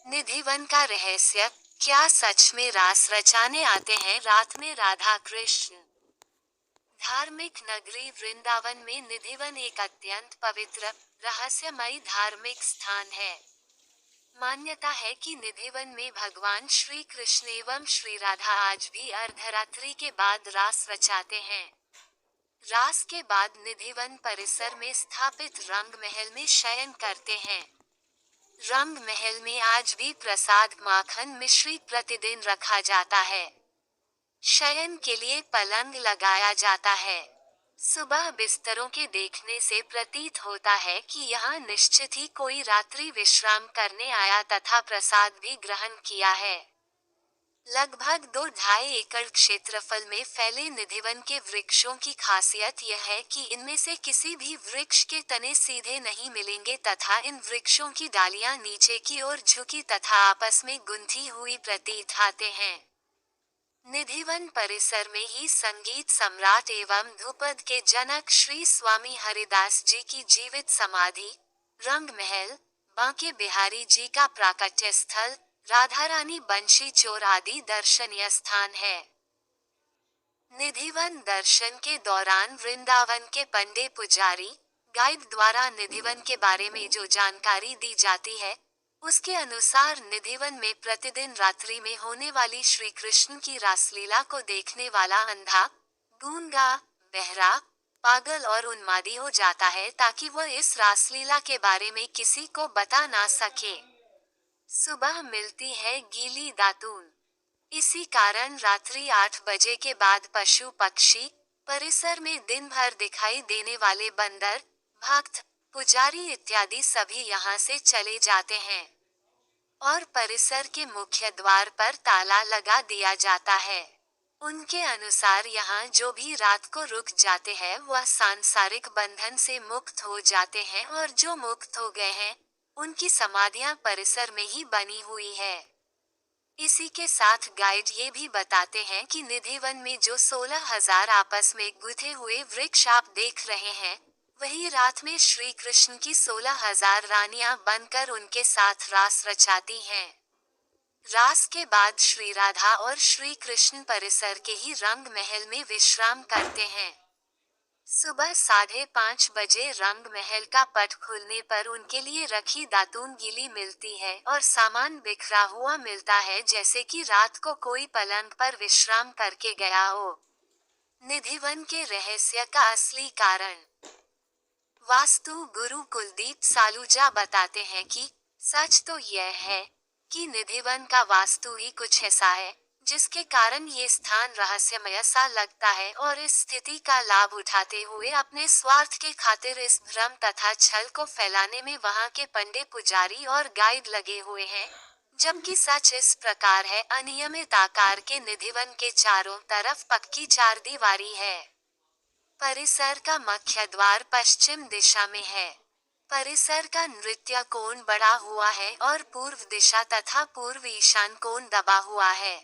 निधिवन का रहस्य। क्या सच में रास रचाने आते हैं रात में राधा कृष्ण? धार्मिक नगरी वृंदावन में निधिवन एक अत्यंत पवित्र, रहस्यमयी धार्मिक स्थान है। मान्यता है कि निधिवन में भगवान श्री कृष्ण एवं श्री राधा आज भी अर्धरात्रि के बाद रास रचाते हैं। रास के बाद निधिवन परिसर में स्थापित रंग महल में शयन करते हैं। रंग महल में आज भी प्रसाद माखन मिश्री प्रतिदिन रखा जाता है। शयन के लिए पलंग लगाया जाता है। सुबह बिस्तरों के देखने से प्रतीत होता है कि यहाँ निश्चित ही कोई रात्रि विश्राम करने आया तथा प्रसाद भी ग्रहण किया है। लगभग 2-2.5 एकड़ क्षेत्रफल में फैले निधिवन के वृक्षों की खासियत यह है कि इनमें से किसी भी वृक्ष के तने सीधे नहीं मिलेंगे तथा इन वृक्षों की डालियां नीचे की ओर झुकी तथा आपस में गुंथी हुई प्रतीत आते हैं। निधिवन परिसर में ही संगीत सम्राट एवं ध्रुपद के जनक श्री स्वामी हरिदास जी की जीवित समाधि, रंग महल, बांके बिहारी जी का प्राकट्य स्थल, राधा रानी बंशी चोर आदि दर्शनीय स्थान है। निधिवन दर्शन के दौरान वृंदावन के पंडे पुजारी, गाइड द्वारा निधिवन के बारे में जो जानकारी दी जाती है, उसके अनुसार निधिवन में प्रतिदिन रात्रि में होने वाली श्री कृष्ण की रासलीला को देखने वाला अंधा, गूंगा, बहरा, पागल और उन्मादी हो जाता है ताकि वह इस रासलीला के बारे में किसी को बता ना सके। सुबह मिलती है गीली दातून। इसी कारण रात्रि 8 बजे के बाद पशु पक्षी, परिसर में दिन भर दिखाई देने वाले बंदर, भक्त, पुजारी इत्यादि सभी यहाँ से चले जाते हैं और परिसर के मुख्य द्वार पर ताला लगा दिया जाता है। उनके अनुसार यहाँ जो भी रात को रुक जाते हैं वह सांसारिक बंधन से मुक्त हो जाते हैं और जो मुक्त हो गए हैं, उनकी समाधियां परिसर में ही बनी हुई है। इसी के साथ गाइड ये भी बताते हैं कि निधिवन में जो 16,000 आपस में गुथे हुए वृक्ष आप देख रहे हैं, वही रात में श्री कृष्ण की 16,000 रानियां बनकर उनके साथ रास रचाती हैं। रास के बाद श्री राधा और श्री कृष्ण परिसर के ही रंग महल में विश्राम करते हैं। सुबह 5:30 बजे रंग महल का पट खुलने पर उनके लिए रखी दातून गीली मिलती है और सामान बिखरा हुआ मिलता है जैसे कि रात को कोई पलंग पर विश्राम करके गया हो। निधिवन के रहस्य का असली कारण। वास्तु गुरु कुलदीप सालूजा बताते हैं कि सच तो यह है कि निधिवन का वास्तु ही कुछ ऐसा है जिसके कारण ये स्थान रहस्यमय सा लगता है और इस स्थिति का लाभ उठाते हुए अपने स्वार्थ के खातिर इस भ्रम तथा छल को फैलाने में वहां के पंडे पुजारी और गाइड लगे हुए हैं, जबकि सच इस प्रकार है। अनियमित आकार के निधिवन के चारों तरफ पक्की चारदीवारी है। परिसर का मुख्य द्वार पश्चिम दिशा में है। परिसर का नृत्य कोण बढ़ा हुआ है और पूर्व दिशा तथा पूर्व ईशान कोण दबा हुआ है।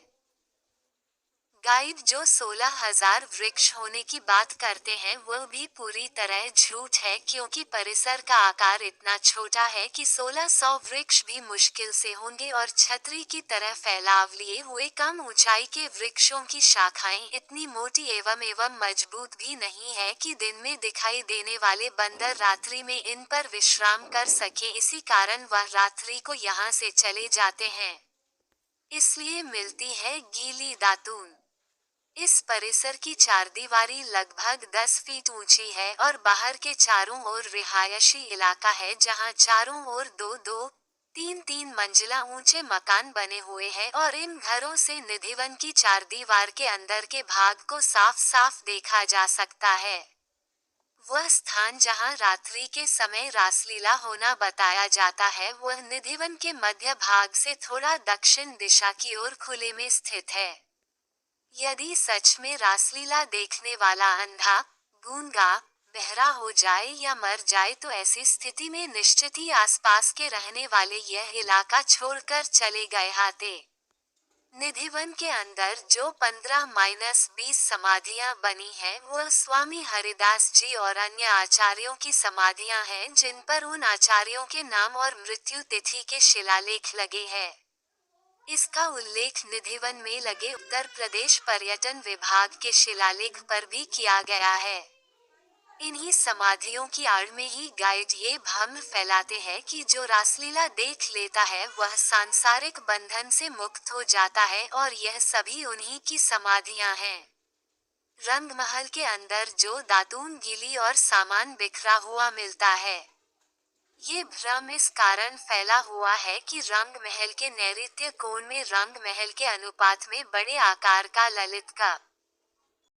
गाइड जो 16,000 वृक्ष होने की बात करते हैं वह भी पूरी तरह झूठ है, क्योंकि परिसर का आकार इतना छोटा है कि 1600 वृक्ष भी मुश्किल से होंगे और छतरी की तरह फैलाव लिए हुए कम ऊंचाई के वृक्षों की शाखाएं इतनी मोटी एवं मजबूत भी नहीं है कि दिन में दिखाई देने वाले बंदर रात्रि में इन पर विश्राम कर सके। इसी कारण वह रात्रि को यहाँ से चले जाते हैं। इसलिए मिलती है गीली दातून। इस परिसर की चारदीवारी लगभग 10 फीट ऊंची है और बाहर के चारों ओर रिहायशी इलाका है जहां चारों ओर 2-2, 3-3 मंजिला ऊंचे मकान बने हुए हैं और इन घरों से निधिवन की चारदीवार के अंदर के भाग को साफ साफ देखा जा सकता है। वह स्थान जहां रात्रि के समय रासलीला होना बताया जाता है वह निधिवन के मध्य भाग से थोड़ा दक्षिण दिशा की ओर खुले में स्थित है। यदि सच में रासलीला देखने वाला अंधा, गूंगा, बहरा हो जाए या मर जाए तो ऐसी स्थिति में निश्चित ही आसपास के रहने वाले यह इलाका छोड़कर चले गए आते। निधिवन के अंदर जो 15-20 समाधियां बनी हैं वह स्वामी हरिदास जी और अन्य आचार्यों की समाधियां हैं जिन पर उन आचार्यों के नाम और मृत्यु तिथि के शिलालेख लगे हैं। इसका उल्लेख निधिवन में लगे उत्तर प्रदेश पर्यटन विभाग के शिलालेख पर भी किया गया है। इन्हीं समाधियों की आड़ में ही गाइड ये भ्रम फैलाते हैं कि जो रासलीला देख लेता है वह सांसारिक बंधन से मुक्त हो जाता है और यह सभी उन्हीं की समाधियां हैं। रंगमहल के अंदर जो दातून गीली और सामान बिखरा हुआ मिलता है, ये भ्रम इस कारण फैला हुआ है कि रंग महल के नैऋत्य कोण में रंग महल के अनुपात में बड़े आकार का ललित का